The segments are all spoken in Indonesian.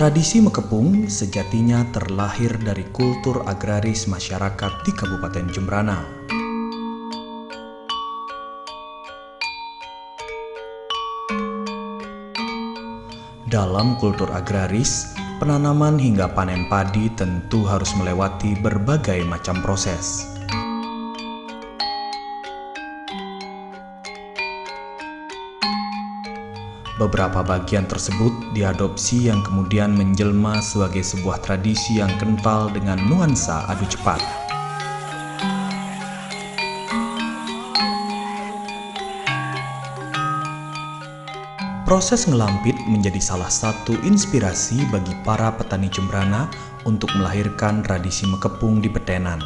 Tradisi mekepung sejatinya terlahir dari kultur agraris masyarakat di Kabupaten Jembrana. Dalam kultur agraris, penanaman hingga panen padi tentu harus melewati berbagai macam proses. Beberapa bagian tersebut diadopsi yang kemudian menjelma sebagai sebuah tradisi yang kental dengan nuansa adu cepat. Proses ngelampit menjadi salah satu inspirasi bagi para petani Jembrana untuk melahirkan tradisi mekepung di petenan.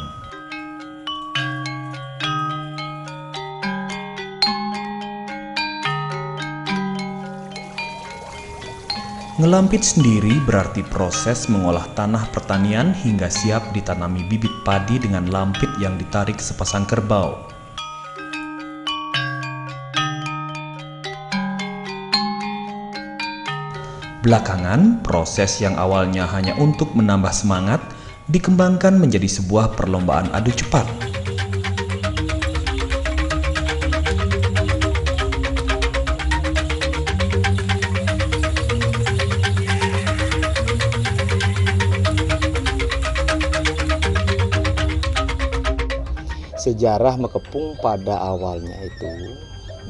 Ngelampit sendiri berarti proses mengolah tanah pertanian hingga siap ditanami bibit padi dengan lampit yang ditarik sepasang kerbau. Belakangan, proses yang awalnya hanya untuk menambah semangat dikembangkan menjadi sebuah perlombaan adu cepat. Sejarah mekepung pada awalnya itu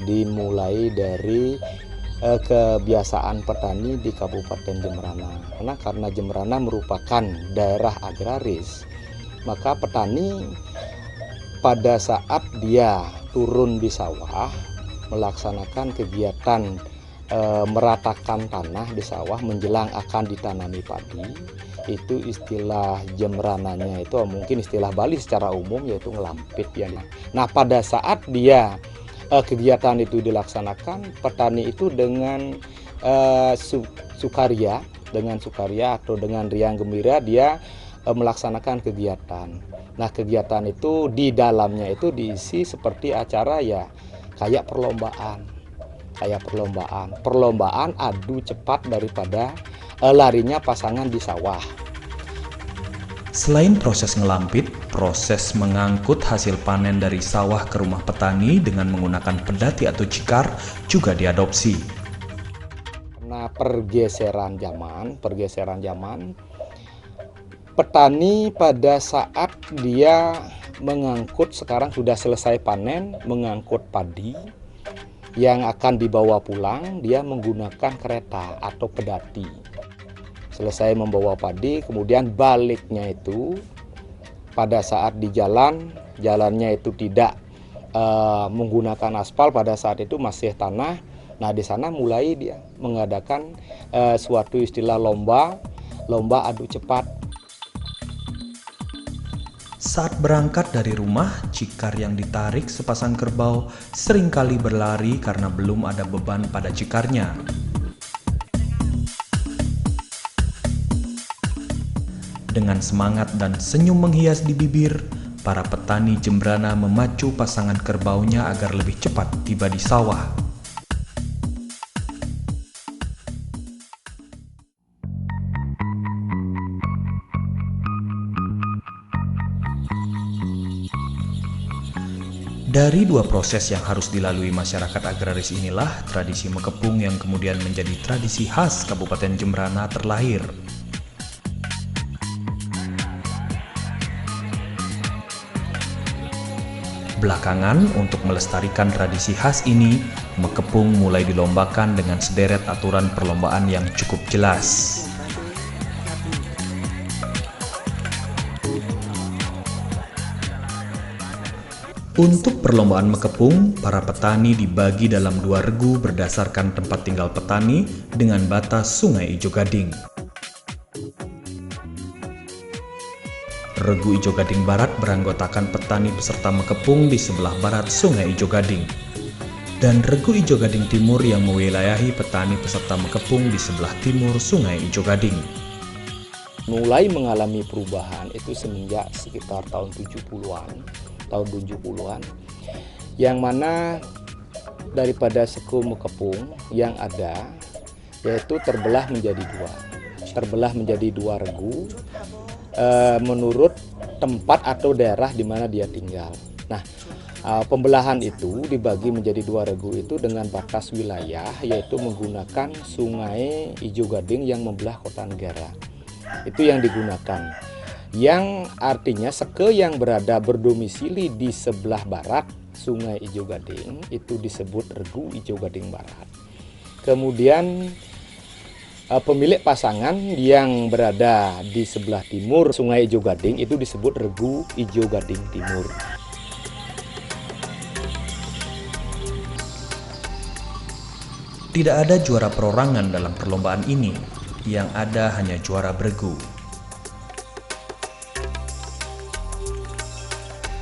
dimulai dari kebiasaan petani di Kabupaten Jembrana. Karena Jembrana merupakan daerah agraris, maka petani pada saat dia turun di sawah melaksanakan kegiatan meratakan tanah di sawah menjelang akan ditanami padi, itu istilah Jembrananya itu mungkin istilah Bali secara umum yaitu ngelampit ya. Nah, pada saat dia kegiatan itu dilaksanakan, petani itu dengan sukaria atau dengan riang gembira dia melaksanakan kegiatan. Nah, kegiatan itu di dalamnya itu diisi seperti acara ya kayak perlombaan adu cepat daripada larinya pasangan di sawah. Selain proses ngelampit, proses mengangkut hasil panen dari sawah ke rumah petani dengan menggunakan pedati atau cikar juga diadopsi. Karena pergeseran zaman, petani pada saat dia mengangkut, sekarang sudah selesai panen, mengangkut padi yang akan dibawa pulang, dia menggunakan kereta atau pedati. Selesai membawa padi, kemudian baliknya itu pada saat di jalannya itu tidak menggunakan aspal, pada saat itu masih tanah. Nah, di sana mulai dia mengadakan suatu istilah lomba adu cepat. Saat berangkat dari rumah, cikar yang ditarik sepasang kerbau seringkali berlari karena belum ada beban pada cikarnya. Dengan semangat dan senyum menghias di bibir, para petani Jembrana memacu pasangan kerbaunya agar lebih cepat tiba di sawah. Dari dua proses yang harus dilalui masyarakat agraris inilah tradisi mekepung yang kemudian menjadi tradisi khas Kabupaten Jembrana terlahir. Belakangan, untuk melestarikan tradisi khas ini, mekepung mulai dilombakan dengan sederet aturan perlombaan yang cukup jelas. Untuk perlombaan mekepung, para petani dibagi dalam dua regu berdasarkan tempat tinggal petani dengan batas Sungai Ijo Gading. Regu Ijo Gading Barat beranggotakan petani peserta mekepung di sebelah barat Sungai Ijo Gading. Dan Regu Ijo Gading Timur yang mewilayahi petani peserta mekepung di sebelah timur Sungai Ijo Gading. Mulai mengalami perubahan itu semenjak sekitar tahun 70-an, yang mana daripada suku mekepung yang ada yaitu terbelah menjadi dua. terbelah menjadi 2 regu menurut tempat atau daerah di mana dia tinggal. Nah, pembelahan itu dibagi menjadi 2 regu itu dengan batas wilayah, yaitu menggunakan Sungai Ijo Gading yang membelah Kota Negara. Itu yang digunakan. Yang artinya seke yang berdomisili di sebelah barat Sungai Ijo Gading itu disebut Regu Ijo Gading Barat. Kemudian pemilik pasangan yang berada di sebelah timur Sungai Ijo Gading itu disebut Regu Ijo Gading Timur. Tidak ada juara perorangan dalam perlombaan ini, yang ada hanya juara beregu.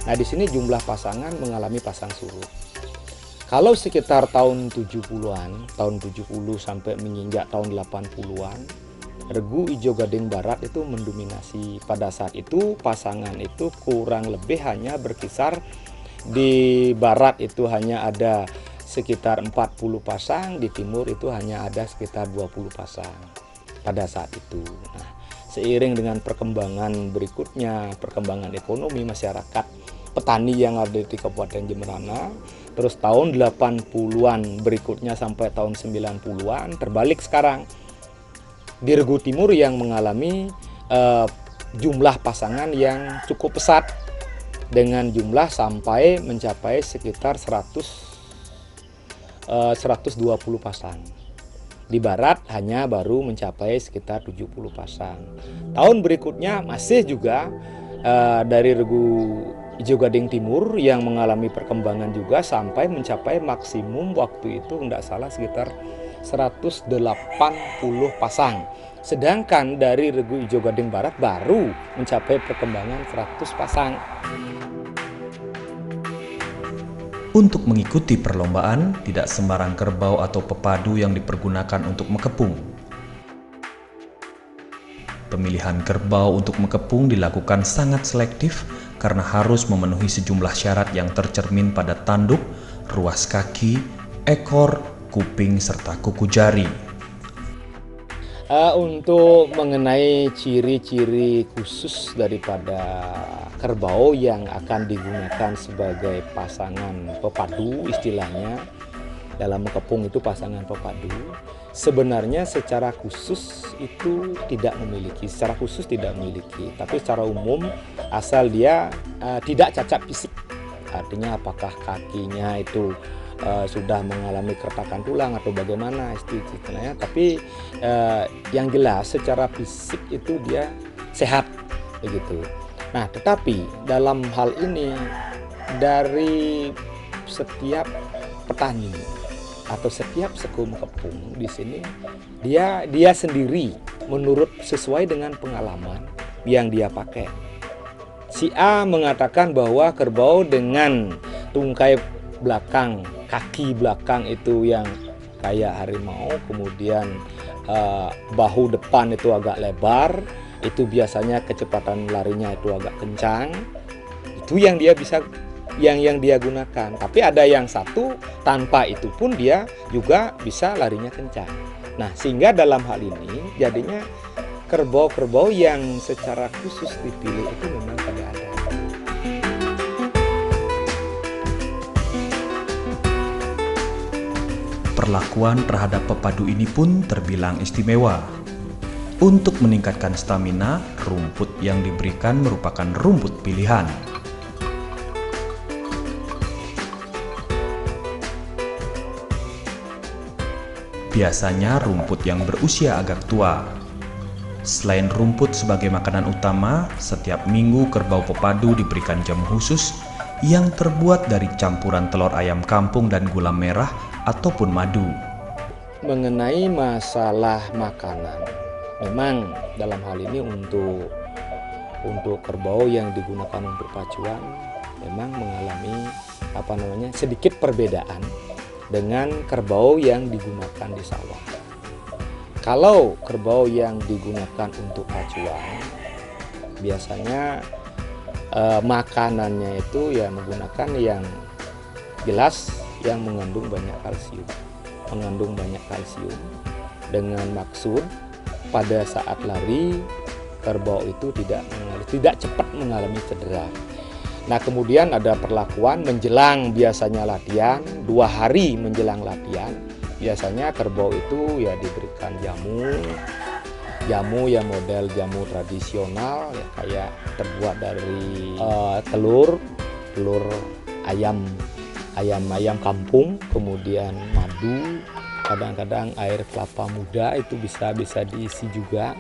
Nah, di sini jumlah pasangan mengalami pasang surut. Kalau sekitar tahun 70-an, tahun 70 sampai menginjak tahun 80-an, Regu Ijo Gading Barat itu mendominasi. Pada saat itu pasangan itu kurang lebih hanya berkisar di barat itu hanya ada sekitar 40 pasang, di timur itu hanya ada sekitar 20 pasang pada saat itu. Nah, seiring dengan perkembangan berikutnya, perkembangan ekonomi masyarakat petani yang ada di Kabupaten Jemberana, terus tahun 80-an berikutnya sampai tahun 90-an terbalik sekarang. Di Regu Timur yang mengalami jumlah pasangan yang cukup pesat dengan jumlah sampai mencapai sekitar 120 pasang. Di barat hanya baru mencapai sekitar 70 pasang. Tahun berikutnya masih juga dari Regu Ijo Gading Timur yang mengalami perkembangan juga sampai mencapai maksimum waktu itu tidak salah sekitar 180 pasang. Sedangkan dari Regu Ijo Gading Barat baru mencapai perkembangan 100 pasang. Untuk mengikuti perlombaan, tidak sembarang kerbau atau pepadu yang dipergunakan untuk mekepung. Pemilihan kerbau untuk mekepung dilakukan sangat selektif karena harus memenuhi sejumlah syarat yang tercermin pada tanduk, ruas kaki, ekor, kuping, serta kuku jari. Untuk mengenai ciri-ciri khusus daripada kerbau yang akan digunakan sebagai pasangan pepadu, istilahnya dalam mekepung itu pasangan pepadu, sebenarnya secara khusus itu tidak memiliki, tapi secara umum asal dia tidak cacat fisik, artinya apakah kakinya itu sudah mengalami keretakan tulang atau bagaimana istilahnya, tapi yang jelas secara fisik itu dia sehat begitu. Nah, tetapi dalam hal ini dari setiap petani atau setiap suku mekepung di sini dia sendiri menurut sesuai dengan pengalaman yang dia pakai. Si A mengatakan bahwa kerbau dengan tungkai belakang, kaki belakang itu yang kayak harimau, kemudian bahu depan itu agak lebar, itu biasanya kecepatan larinya itu agak kencang. Itu yang dia bisa yang dia gunakan. Tapi ada yang satu tanpa itu pun dia juga bisa larinya kencang. Nah, sehingga dalam hal ini jadinya kerbau-kerbau yang secara khusus dipilih itu memang tidak ada. Perlakuan terhadap pepadu ini pun terbilang istimewa. Untuk meningkatkan stamina, rumput yang diberikan merupakan rumput pilihan. Biasanya rumput yang berusia agak tua. Selain rumput sebagai makanan utama, setiap minggu kerbau pepadu diberikan jamu khusus yang terbuat dari campuran telur ayam kampung dan gula merah ataupun madu. Mengenai masalah makanan, memang dalam hal ini untuk kerbau yang digunakan untuk pacuan memang mengalami sedikit perbedaan dengan kerbau yang digunakan di sawah. Kalau kerbau yang digunakan untuk pacuan biasanya makanannya itu ya menggunakan yang jelas yang mengandung banyak kalsium dengan maksud pada saat lari kerbau itu tidak cepat mengalami cedera. Nah, kemudian ada perlakuan menjelang biasanya latihan, 2 hari menjelang latihan, biasanya kerbau itu ya diberikan jamu yang model jamu tradisional ya, kayak terbuat dari telur ayam kampung, kemudian madu, kadang-kadang air kelapa muda itu bisa diisi juga.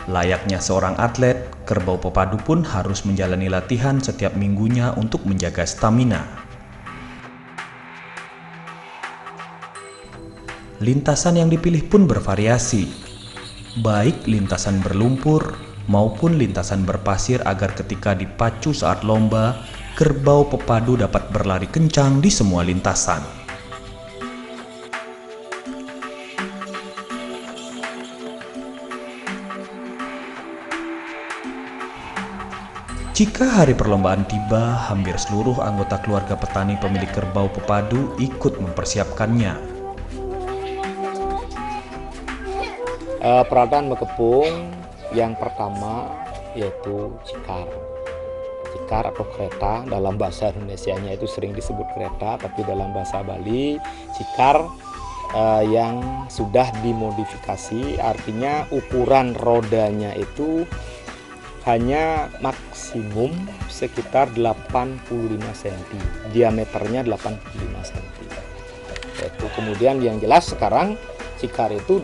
Layaknya seorang atlet, kerbau pepadu pun harus menjalani latihan setiap minggunya untuk menjaga stamina. Lintasan yang dipilih pun bervariasi, baik lintasan berlumpur maupun lintasan berpasir agar ketika dipacu saat lomba, kerbau pepadu dapat berlari kencang di semua lintasan. Jika hari perlombaan tiba, hampir seluruh anggota keluarga petani pemilik kerbau pepadu ikut mempersiapkannya. Peralatan mengepung yang pertama yaitu cikar atau kereta. Dalam bahasa Indonesianya itu sering disebut kereta, tapi dalam bahasa Bali cikar yang sudah dimodifikasi, artinya ukuran rodanya itu hanya maksimum sekitar 85 cm, diameternya 85 cm. Itu kemudian yang jelas sekarang cikar itu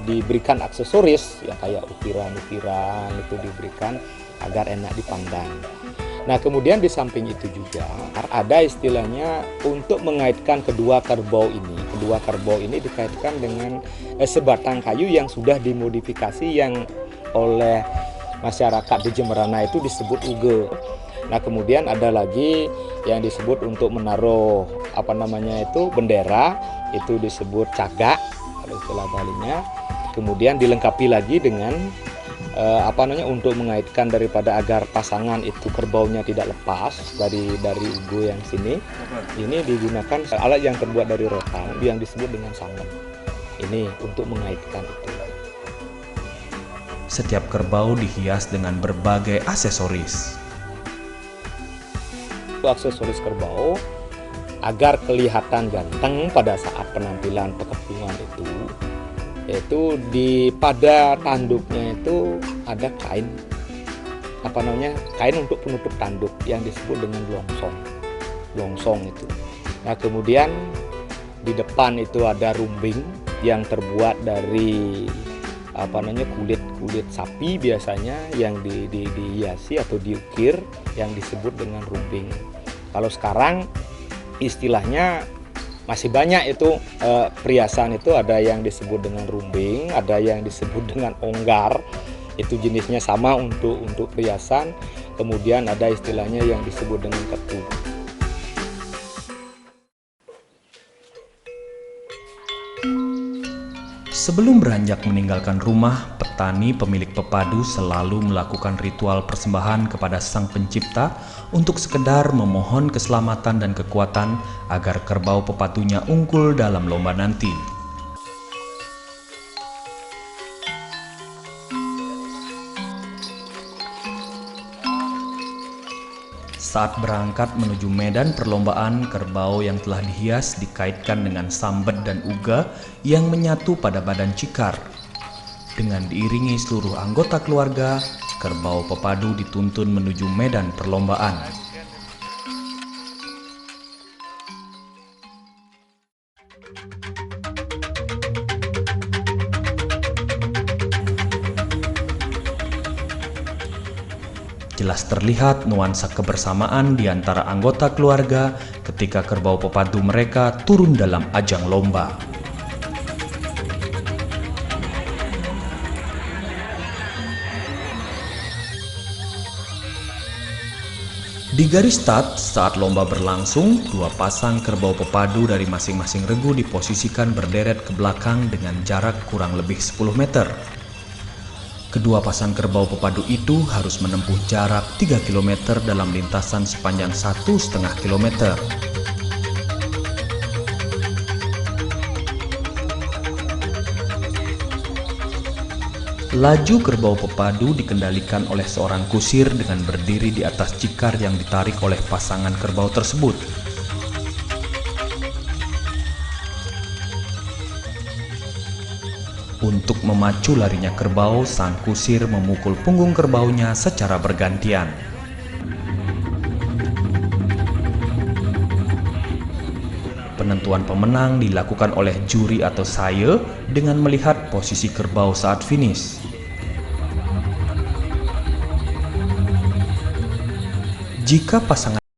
diberikan aksesoris yang kayak ukiran-ukiran itu diberikan agar enak dipandang. Nah, kemudian di samping itu juga ada istilahnya untuk mengaitkan kedua kerbau ini. Kedua kerbau ini dikaitkan dengan sebatang kayu yang sudah dimodifikasi yang oleh masyarakat di Jemberana itu disebut uge. Nah, kemudian ada lagi yang disebut untuk menaruh bendera, itu disebut cagak kalau istilah Balinya. Kemudian dilengkapi lagi dengan untuk mengaitkan daripada agar pasangan itu kerbaunya tidak lepas dari uge yang sini. Ini digunakan alat yang terbuat dari rotan yang disebut dengan sangen. Ini untuk mengaitkan itu. Setiap kerbau dihias dengan berbagai aksesoris. Aksesoris kerbau agar kelihatan ganteng pada saat penampilan pekepungan itu, yaitu pada tanduknya itu ada kain untuk penutup tanduk yang disebut dengan longsong itu. Nah, kemudian di depan itu ada rumbing yang terbuat dari kulit sapi biasanya yang dihiasi atau diukir yang disebut dengan rumbing. Kalau sekarang istilahnya masih banyak itu perhiasan itu, ada yang disebut dengan rumbing, ada yang disebut dengan onggar, itu jenisnya sama untuk perhiasan. Kemudian ada istilahnya yang disebut dengan ketu. Sebelum beranjak meninggalkan rumah, petani pemilik pepadu selalu melakukan ritual persembahan kepada Sang Pencipta untuk sekedar memohon keselamatan dan kekuatan agar kerbau pepadunya unggul dalam lomba nanti. Saat berangkat menuju medan perlombaan, kerbau yang telah dihias dikaitkan dengan sambet dan uga yang menyatu pada badan cikar. Dengan diiringi seluruh anggota keluarga, kerbau pepadu dituntun menuju medan perlombaan. Jelas terlihat nuansa kebersamaan di antara anggota keluarga ketika kerbau pepadu mereka turun dalam ajang lomba. Di garis start saat lomba berlangsung, 2 pasang kerbau pepadu dari masing-masing regu diposisikan berderet ke belakang dengan jarak kurang lebih 10 meter. Kedua pasang kerbau pepadu itu harus menempuh jarak 3 km dalam lintasan sepanjang 1,5 km. Laju kerbau pepadu dikendalikan oleh seorang kusir dengan berdiri di atas cikar yang ditarik oleh pasangan kerbau tersebut. Untuk memacu larinya kerbau, sang kusir memukul punggung kerbaunya secara bergantian. Penentuan pemenang dilakukan oleh juri atau saya dengan melihat posisi kerbau saat finish. Jika pasangan